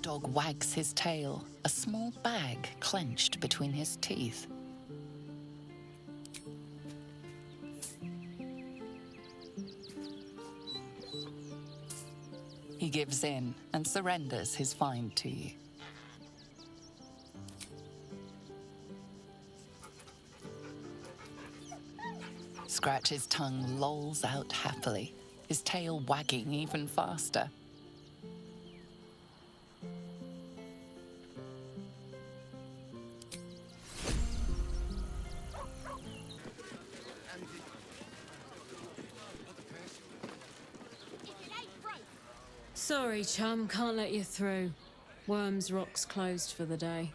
dog wags his tail, a small bag clenched between his teeth. He gives in and surrenders his find to you. Scratch's tongue lolls out happily, his tail wagging even faster. Sorry, chum, can't let you through. Worms Rock's closed for the day.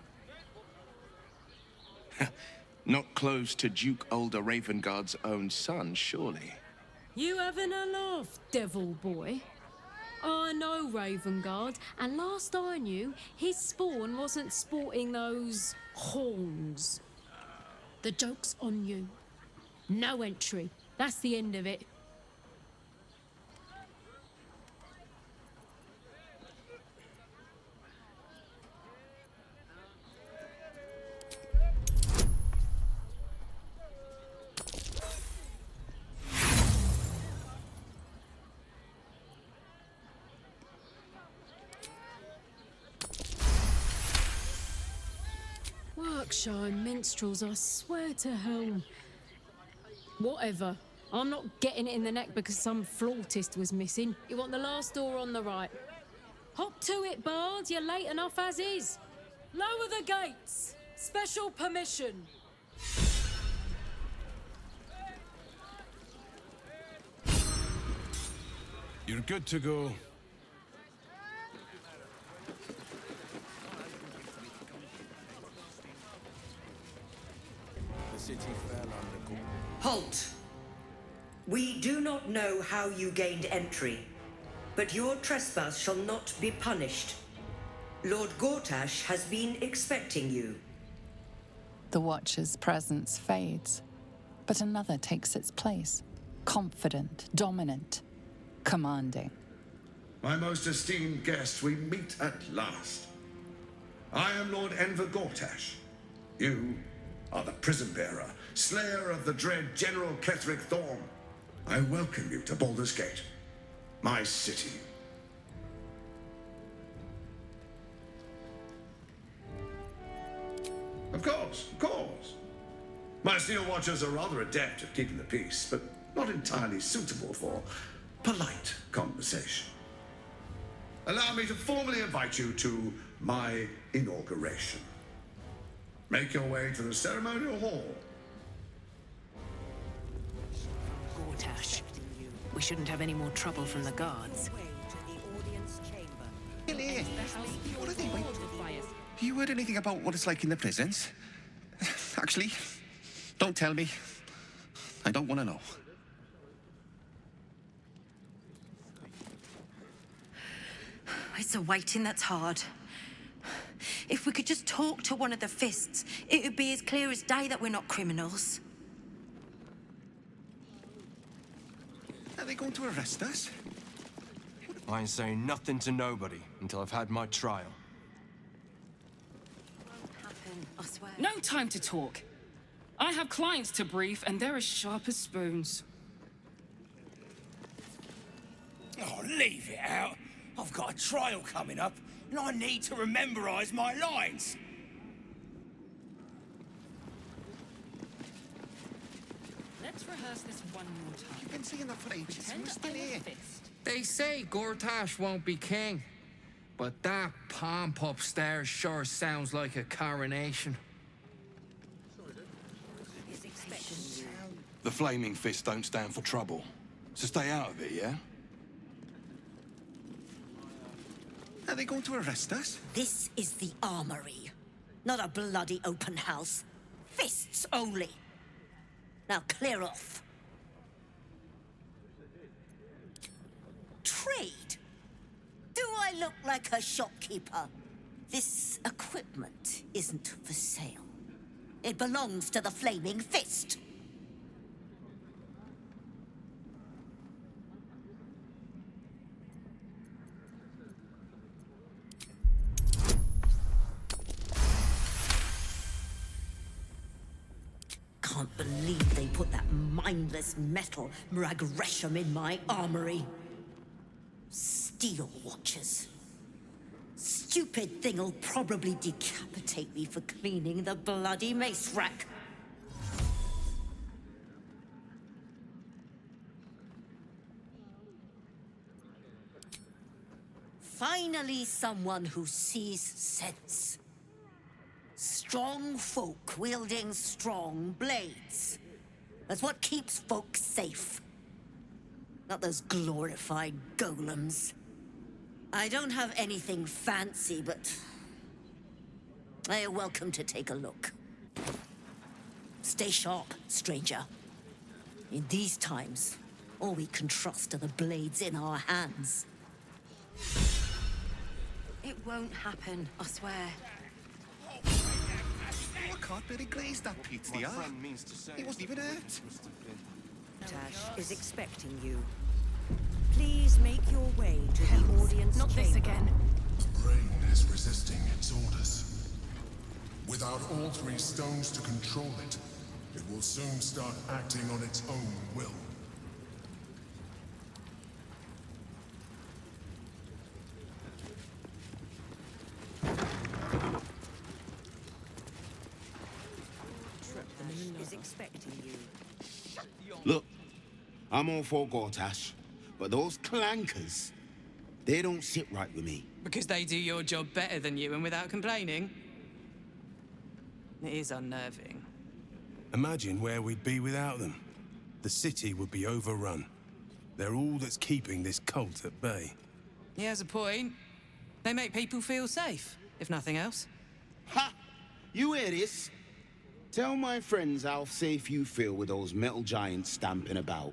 Not close to Duke Older Ravengard's own son, surely. You having a laugh, devil boy? I know Ravengard, and last I knew, his spawn wasn't sporting those horns. The joke's on you. No entry. That's the end of it. Workshire minstrels, I swear to hell. Whatever. I'm not getting it in the neck because some flautist was missing. You want the last door on the right. Hop to it, bards. You're late enough as is. Lower the gates. Special permission. You're good to go. Halt! We do not know how you gained entry, but your trespass shall not be punished. Lord Gortash has been expecting you. The Watcher's presence fades, but another takes its place. Confident, dominant, commanding. My most esteemed guest, we meet at last. I am Lord Enver Gortash. You are the prison bearer, slayer of the dread General Ketheric Thorn. I welcome you to Baldur's Gate, my city. Of course, of course. My Steel Watchers are rather adept at keeping the peace, but not entirely suitable for polite conversation. Allow me to formally invite you to my inauguration. Make your way to the ceremonial hall. Gortash, we shouldn't have any more trouble from the guards. Really? What are they waiting? Have you heard anything about what it's like in the prisons? Actually, don't tell me. I don't want to know. It's a waiting that's hard. If we could just talk to one of the fists, it would be as clear as day that we're not criminals. Are they going to arrest us? I ain't saying nothing to nobody until I've had my trial. I swear. No time to talk. I have clients to brief, and they're as sharp as spoons. Oh, leave it out. I've got a trial coming up, and I need to rememberize my lines. Let's rehearse this one more time. You've been saying that for ages. Pretend We're still I'm a here. fist. They say Gortash won't be king, but that pomp upstairs sure sounds like a coronation. The Flaming Fist don't stand for trouble, so stay out of it, yeah? Are they going to arrest us? This is the armory, not a bloody open house. Fists only. Now clear off. Trade? Do I look like a shopkeeper? This equipment isn't for sale. It belongs to the Flaming Fist. mindless metal Gresham in my armory. Steel Watchers. Stupid thing'll probably decapitate me for cleaning the bloody mace rack. Finally, someone who sees sense. Strong folk wielding strong blades. That's what keeps folk safe. Not those glorified golems. I don't have anything fancy, but you're welcome to take a look. Stay sharp, stranger. In these times, all we can trust are the blades in our hands. It won't happen, I swear. I can't really glaze that pizza, yeah? He wasn't even hurt. Tash is expecting you. Please make your way to the audience Not chamber. this again. The brain is resisting its orders. Without all three stones to control it, it will soon start acting on its own will. Is expecting you. Look, I'm all for Gortash, but those clankers, they don't sit right with me. Because they do your job better than you and without complaining? It is unnerving. Imagine where we'd be without them. The city would be overrun. They're all that's keeping this cult at bay. He has a point. They make people feel safe, if nothing else. Ha! You hear this? Tell my friends how safe you feel with those metal giants stamping about.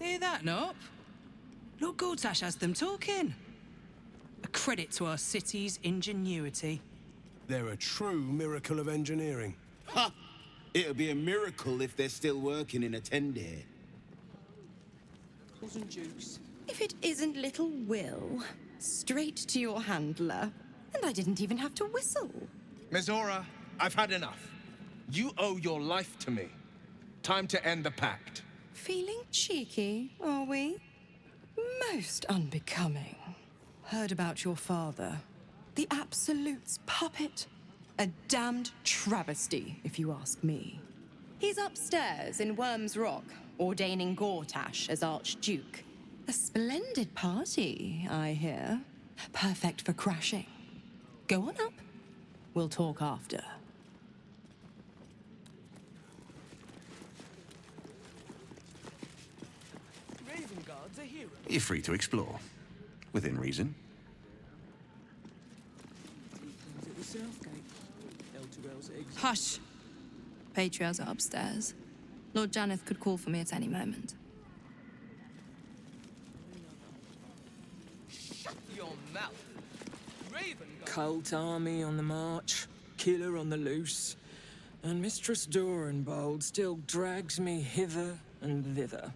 Hear that, Nop? Lord Gortash has them talking. A credit to our city's ingenuity. They're a true miracle of engineering. Ha! It'll be a miracle if they're still working in Attendare. Cousin Jukes. If it isn't little Will, straight to your handler. And I didn't even have to whistle. Mizora, I've had enough. You owe your life to me. Time to end the pact. Feeling cheeky, are we? Most unbecoming. Heard about your father. The Absolute's puppet. A damned travesty, if you ask me. He's upstairs in Worm's Rock, ordaining Gortash as Archduke. A splendid party, I hear. Perfect for crashing. Go on up. We'll talk after. You're free to explore. Within reason. Hush! Patriarchs are upstairs. Lord Janeth could call for me at any moment. Shut your mouth. Raven Cult army on the march, killer on the loose, and Mistress Dorenbold still drags me hither and thither.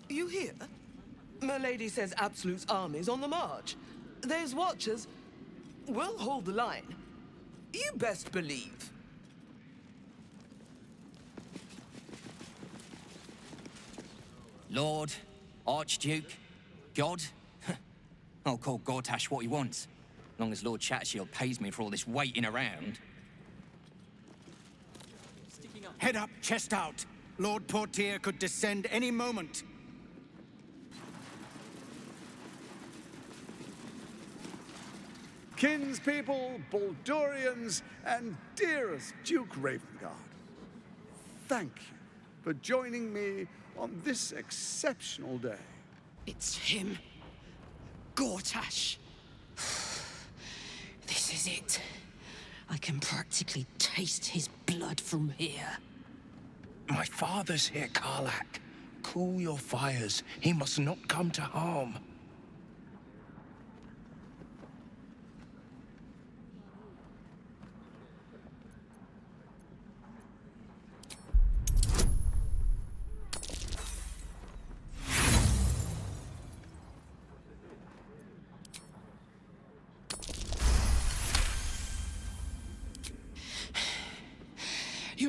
You hear? My lady says Absolute's army's on the march. Those Watchers will hold the line. You best believe. Lord, Archduke, God. I'll call Gortash what he wants, as long as Lord Chatshield pays me for all this waiting around. Head up, chest out. Lord Portier could descend any moment. Kinspeople, Baldurians, and dearest Duke Ravengard, thank you for joining me on this exceptional day. It's him. Gortash. This is it. I can practically taste his blood from here. My father's here, Karlak. Cool your fires. He must not come to harm.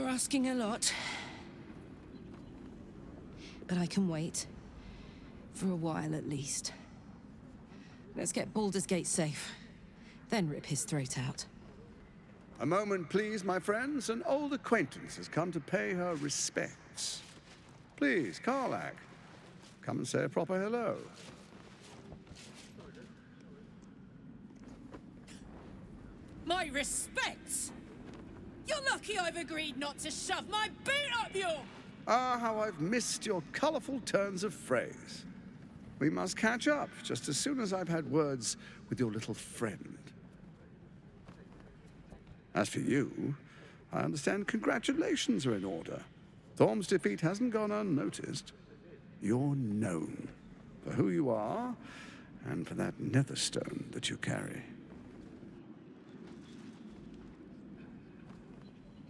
You're asking a lot. But I can wait. For a while, at least. Let's get Baldur's Gate safe. Then rip his throat out. A moment, please, my friends. An old acquaintance has come to pay her respects. Please, Karlak, come and say a proper hello. My respects! You're lucky I've agreed not to shove my boot up your... Ah, how I've missed your colourful turns of phrase. We must catch up just as soon as I've had words with your little friend. As for you, I understand congratulations are in order. Thorm's defeat hasn't gone unnoticed. You're known for who you are and for that netherstone that you carry.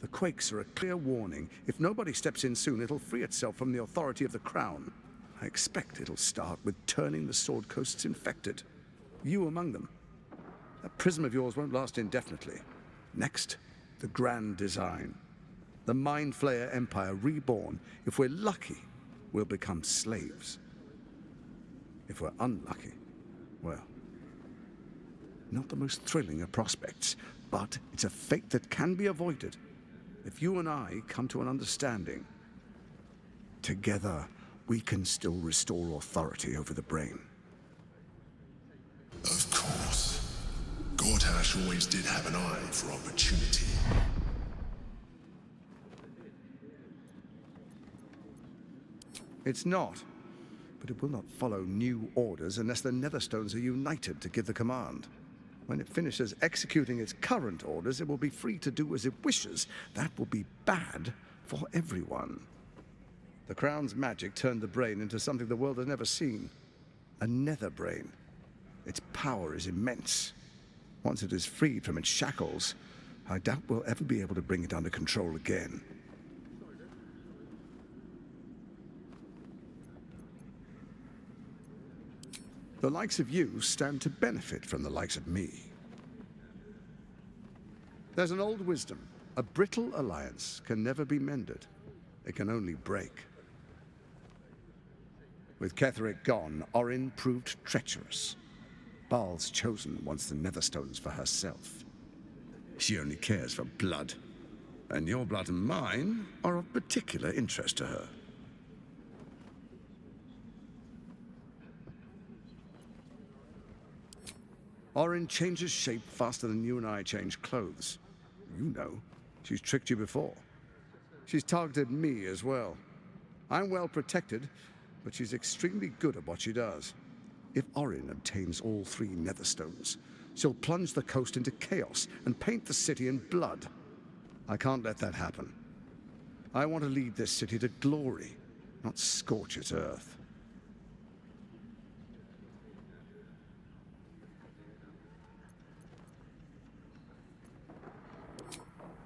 The quakes are a clear warning. If nobody steps in soon, it'll free itself from the authority of the Crown. I expect it'll start with turning the Sword Coasts infected. You among them. That prism of yours won't last indefinitely. Next, the grand design. The Mind Flayer Empire reborn. If we're lucky, we'll become slaves. If we're unlucky, well, not the most thrilling of prospects, but it's a fate that can be avoided. If you and I come to an understanding, together we can still restore authority over the brain. Of course. Gortash always did have an eye for opportunity. It's not, but it will not follow new orders unless the Netherstones are united to give the command. When it finishes executing its current orders, it will be free to do as it wishes. That will be bad for everyone. The Crown's magic turned the brain into something the world has never seen. A nether brain. Its power is immense. Once it is freed from its shackles, I doubt we'll ever be able to bring it under control again. The likes of you stand to benefit from the likes of me. There's an old wisdom. A brittle alliance can never be mended. It can only break. With Ketheric gone, Orin proved treacherous. Baal's chosen wants the Netherstones for herself. She only cares for blood. And your blood and mine are of particular interest to her. Orin changes shape faster than you and I change clothes. You know, she's tricked you before. She's targeted me as well. I'm well protected, but she's extremely good at what she does. If Orin obtains all 3 Netherstones, she'll plunge the coast into chaos and paint the city in blood. I can't let that happen. I want to lead this city to glory, not scorch its earth.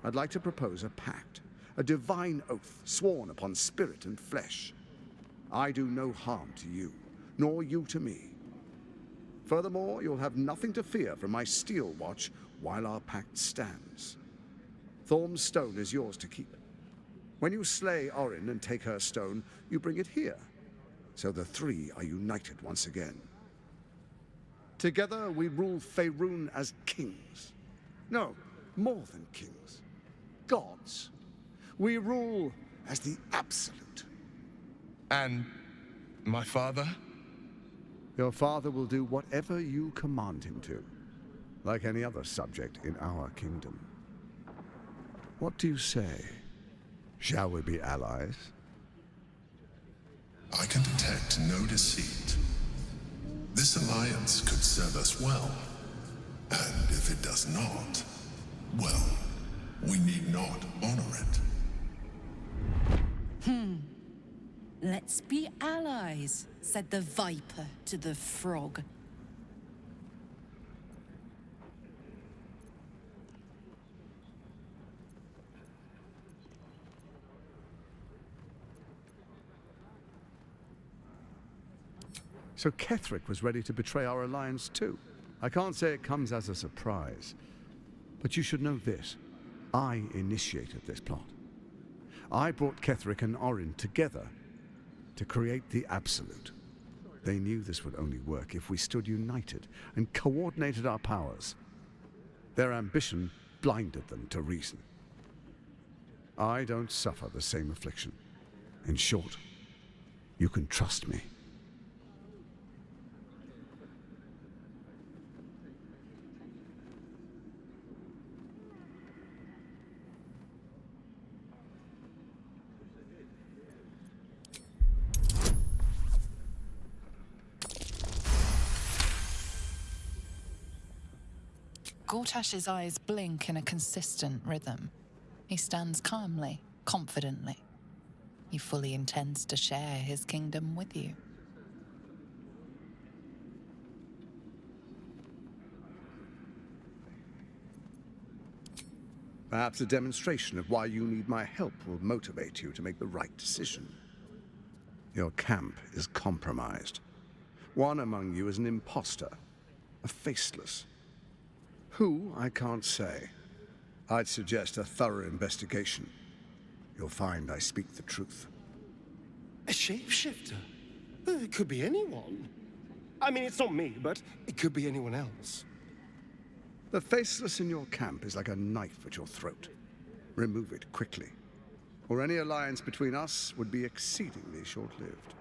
I'd like to propose a pact, a divine oath sworn upon spirit and flesh. I do no harm to you, nor you to me. Furthermore, you'll have nothing to fear from my steel watch while our pact stands. Thorm's stone is yours to keep. When you slay Orin and take her stone, you bring it here, so the 3 are united once again. Together we rule Faerun as kings. No, more than kings. Gods. We rule as the absolute. And my father? Your father will do whatever you command him to, like any other subject in our kingdom. What do you say? Shall we be allies? I can detect no deceit. This alliance could serve us well. And if it does not, well, we need not honor it. Let's be allies, said the viper to the frog. So Ketheric was ready to betray our alliance too. I can't say it comes as a surprise. But you should know this. I initiated this plot. I brought Ketheric and Orin together to create the Absolute. They knew this would only work if we stood united and coordinated our powers. Their ambition blinded them to reason. I don't suffer the same affliction. In short, you can trust me. Gortash's eyes blink in a consistent rhythm. He stands calmly, confidently. He fully intends to share his kingdom with you. Perhaps a demonstration of why you need my help will motivate you to make the right decision. Your camp is compromised. One among you is an imposter, a faceless. Who, I can't say. I'd suggest a thorough investigation. You'll find I speak the truth. A shapeshifter? It could be anyone. I mean, it's not me, but it could be anyone else. The faceless in your camp is like a knife at your throat. Remove it quickly, or any alliance between us would be exceedingly short-lived.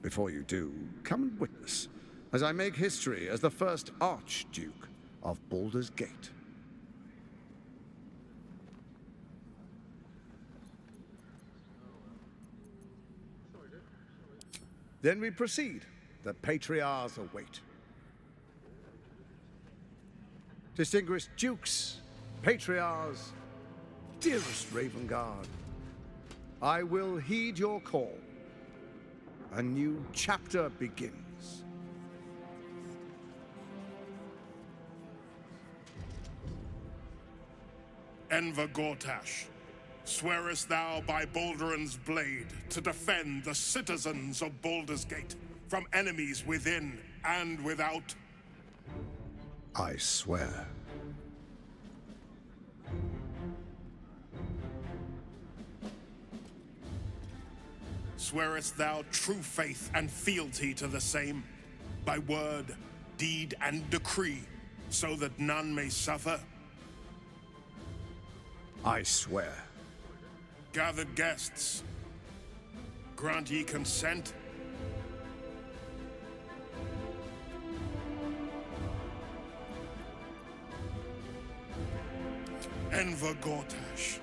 Before you do, come and witness, as I make history as the first Archduke of Baldur's Gate. Then we proceed. The Patriarchs await. Distinguished Dukes, Patriarchs, dearest Ravengard, I will heed your call. A new chapter begins. Enver Gortash, swearest thou by Balduran's blade to defend the citizens of Baldur's Gate from enemies within and without? I swear. Swearest thou true faith and fealty to the same, by word, deed, and decree, so that none may suffer? I swear. Gathered guests, grant ye consent? Enver Gortash,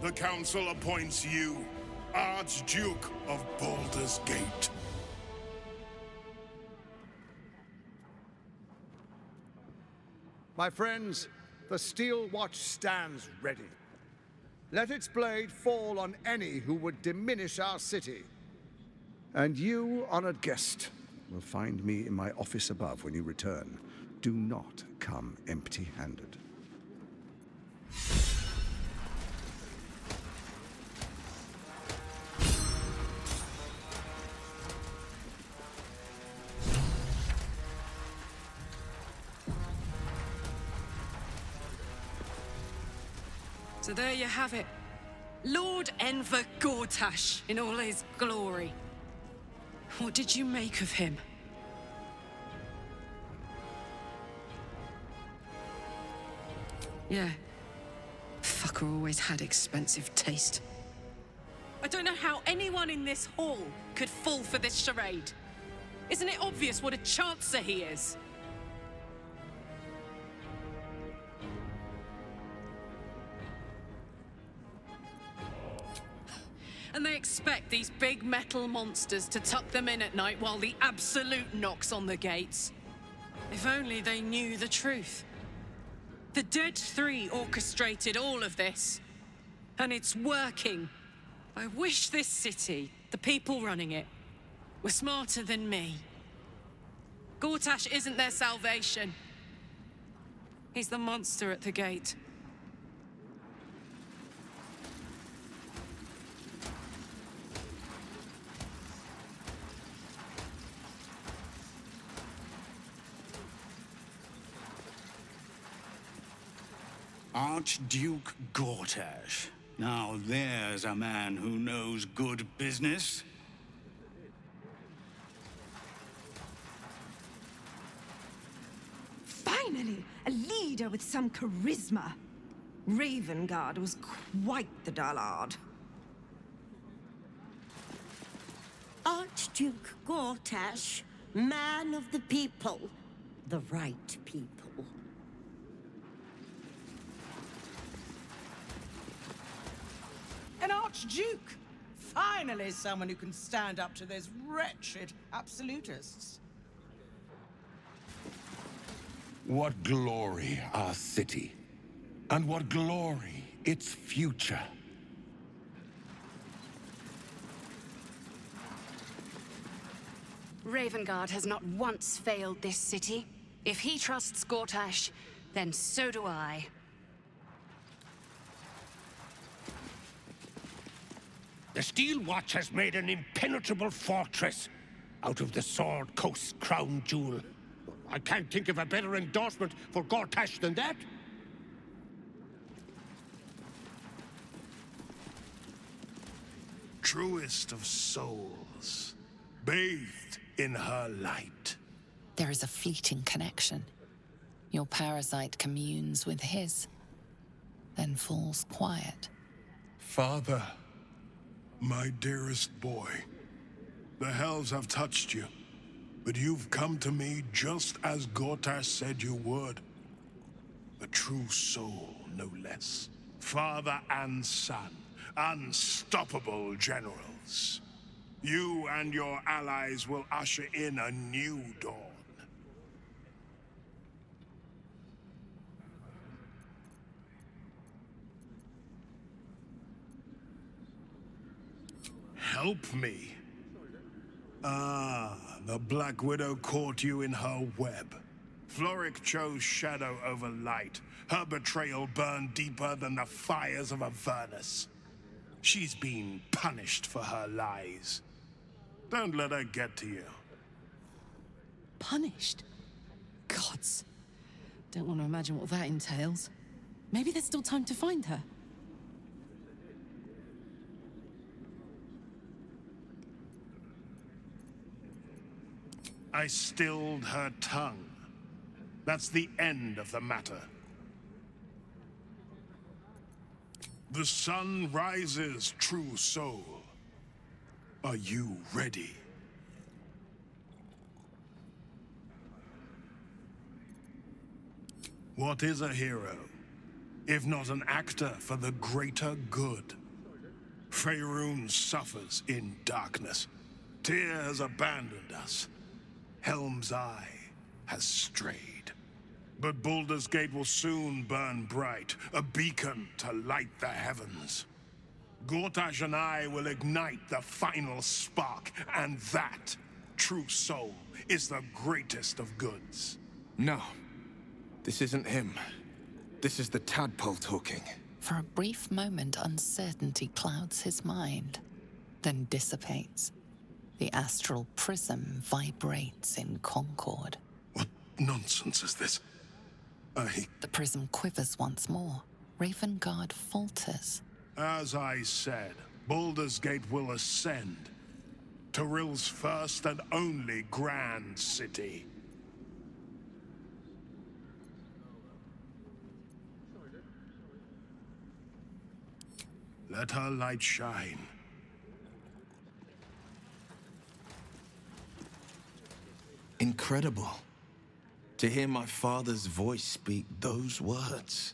the Council appoints you Archduke of Baldur's Gate. My friends, the Steel Watch stands ready. Let its blade fall on any who would diminish our city. And you, honored guest, will find me in my office above when you return. Do not come empty-handed. So there you have it. Lord Enver Gortash in all his glory. What did you make of him? Yeah. Fucker always had expensive taste. I don't know how anyone in this hall could fall for this charade. Isn't it obvious what a chancer he is? And they expect these big metal monsters to tuck them in at night while the Absolute knocks on the gates. If only they knew the truth. The Dead Three orchestrated all of this. And it's working. I wish this city, the people running it, were smarter than me. Gortash isn't their salvation. He's the monster at the gate. Archduke Gortash. Now there's a man who knows good business. Finally, a leader with some charisma. Ravengard was quite the dullard. Archduke Gortash, man of the people. The right people. An Archduke! Finally someone who can stand up to those wretched absolutists. What glory our city, and what glory its future. Ravengard has not once failed this city. If he trusts Gortash, then so do I. The Steel Watch has made an impenetrable fortress out of the Sword Coast crown jewel. I can't think of a better endorsement for Gortash than that. Truest of souls, bathed in her light. There is a fleeting connection. Your parasite communes with his, then falls quiet. Father, my dearest boy, the hells have touched you, but you've come to me just as Gortash said you would. A true soul, no less. Father and son, unstoppable generals. You and your allies will usher in a new dawn. Help me. Ah, the Black Widow caught you in her web. Floric chose shadow over light. Her betrayal burned deeper than the fires of Avernus. She's been punished for her lies. Don't let her get to you. Punished? Gods. Don't want to imagine what that entails. Maybe there's still time to find her. I stilled her tongue. That's the end of the matter. The sun rises, true soul. Are you ready? What is a hero, if not an actor for the greater good? Faerun suffers in darkness. Tyr has abandoned us. Helm's Eye has strayed. But Baldur's Gate will soon burn bright, a beacon to light the heavens. Gortash and I will ignite the final spark, and that, true soul, is the greatest of goods. No. This isn't him. This is the tadpole talking. For a brief moment, uncertainty clouds his mind, then dissipates. The astral prism vibrates in concord. What nonsense is this? The prism quivers once more. Ravengard falters. As I said, Baldur's Gate will ascend. Tyrill's first and only grand city. Let her light shine. Incredible. To hear my father's voice speak those words,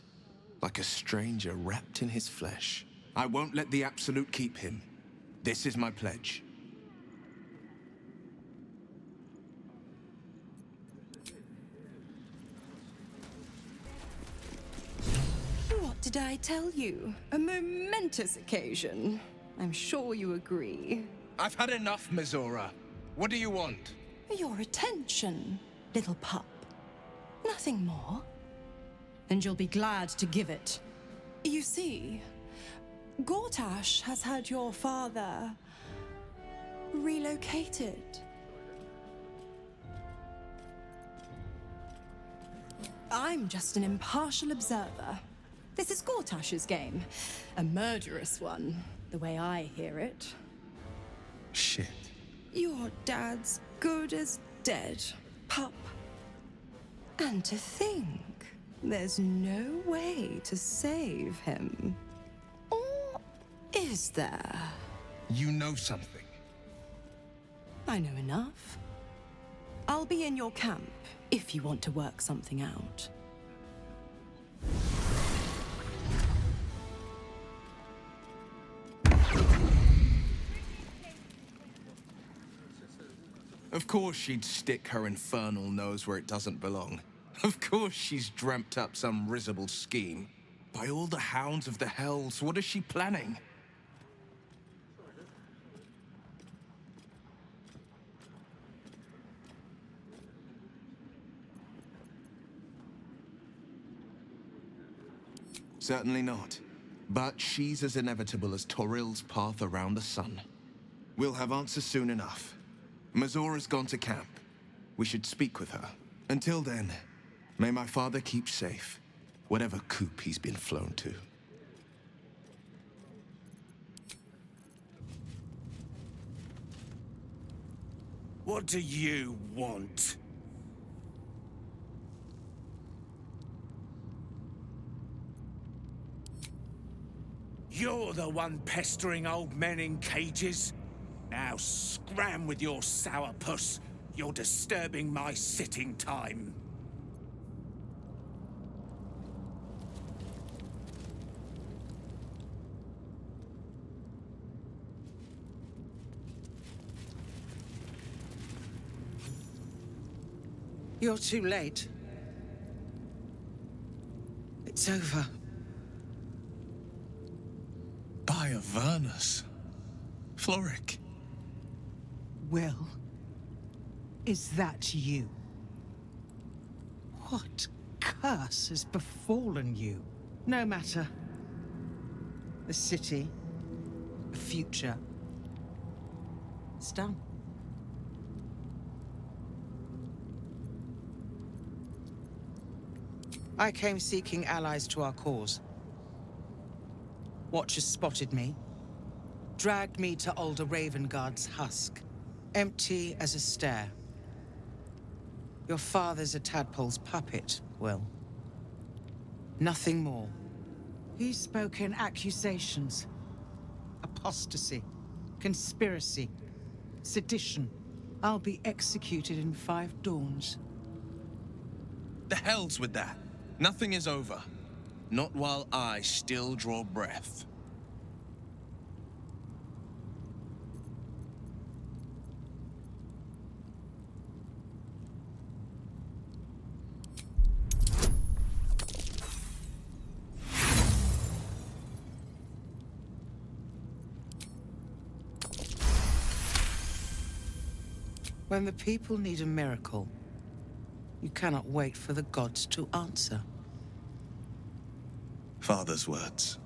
like a stranger wrapped in his flesh. I won't let the Absolute keep him. This is my pledge. What did I tell you? A momentous occasion. I'm sure you agree. I've had enough, Mizora. What do you want? Your attention, little pup. Nothing more. And you'll be glad to give it. You see, Gortash has had your father relocated. I'm just an impartial observer. This is Gortash's game. A murderous one, the way I hear it. Shit. Your dad's good as dead, pup. And to think, there's no way to save him. Or is there? You know something. I know enough. I'll be in your camp if you want to work something out. Of course she'd stick her infernal nose where it doesn't belong. Of course she's dreamt up some risible scheme. By all the hounds of the hells, what is she planning? Certainly not. But she's as inevitable as Torril's path around the sun. We'll have answers soon enough. Mazora's gone to camp. We should speak with her. Until then, may my father keep safe, whatever coop he's been flown to. What do you want? You're the one pestering old men in cages. Now scram with your sourpuss. You're disturbing my sitting time. You're too late. It's over. By Avernus. Floric. Will, is that you? What curse has befallen you? No matter. The city, the future, it's done. I came seeking allies to our cause. Watchers spotted me, dragged me to Older Ravengard's husk, empty as a stare. Your father's a tadpole's puppet, Will. Nothing more. He spoke in accusations. Apostasy, conspiracy, sedition. I'll be executed in 5 dawns. The hell's with that. Nothing is over. Not while I still draw breath. When the people need a miracle, you cannot wait for the gods to answer. Father's words.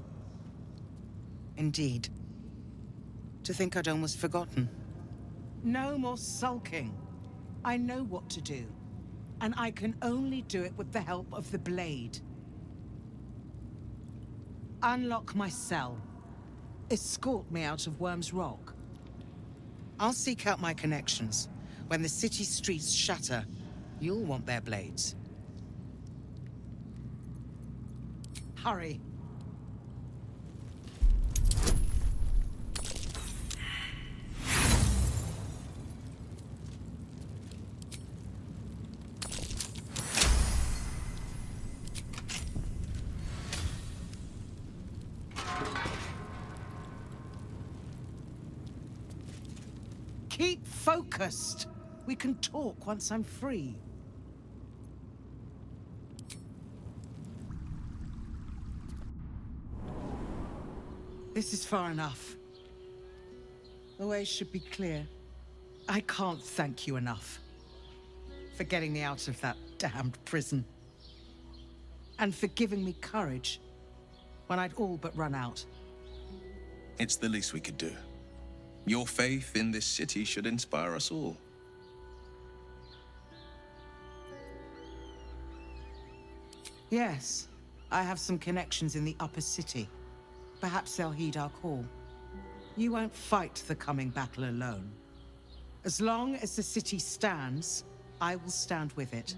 Indeed. To think I'd almost forgotten. No more sulking. I know what to do. And I can only do it with the help of the blade. Unlock my cell. Escort me out of Worm's Rock. I'll seek out my connections. When the city streets shatter, you'll want their blades. Hurry. Keep focused. We can talk once I'm free. This is far enough. The way should be clear. I can't thank you enough for getting me out of that damned prison. And for giving me courage when I'd all but run out. It's the least we could do. Your faith in this city should inspire us all. Yes, I have some connections in the upper city. Perhaps they'll heed our call. You won't fight the coming battle alone. As long as the city stands, I will stand with it.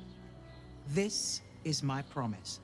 This is my promise.